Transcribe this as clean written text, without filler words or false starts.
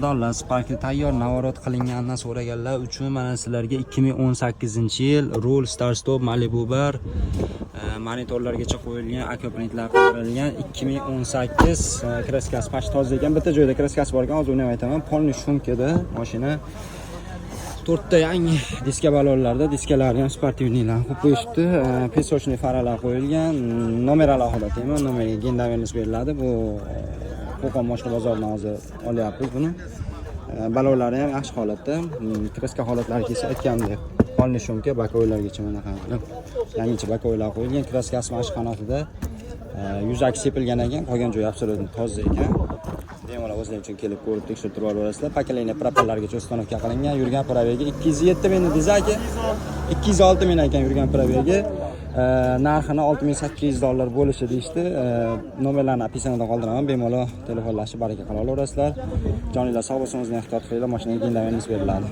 Dollar Spark'li tayyor navorot qilinganini so'raganlar uchun mana sizlarga 2018-yil Roll Star Stop Malibu bar monitorlargacha qo'yilgan akvaprintlar qildirilgan 2018 kraskasi pash toza ekan. Bitta joyda kraskasi bor ekan, hozir uni ham aytaman. Polni shumkada mashina 4 ta yangi diska balonlarda, diskalari ham sportivnilar qo'yib qo'yishibdi. Pesochniy faralar qo'yilgan, nomer alohida tema, nomerga gendavernis beriladi. Bu Qo'qon Moshna bozoridan hozir olyapmiz buni. Balonlari ham yaxshi holatda. Kraska holatlari kelsa aytgandek, polni shumka bakoylargacha mana qilib yangicha bakoylar qo'yilgan. Kraskasi mana shu qanotida yuzaki sepilgan ekan, qolgan joyi absolutni toza ekan. Bemalol o'zlaring uchun kelib ko'rib tekshirib olasizlar. Pokoleniya propalargacha ustanovka qilingan. Yurgan probegi 207 ming dizaki, 206 ming ekan yurgan probegi. Narxini $6800 bo'lishi deyishdi. Nomerlarni opisaniyada qoldiraman. Bemalol telefonlashib baraka qila olasizlar. Joninglar sog' bo'lsin, o'zingizni ehtiyot qilinglar. Mashinaga gendavernis beriladi.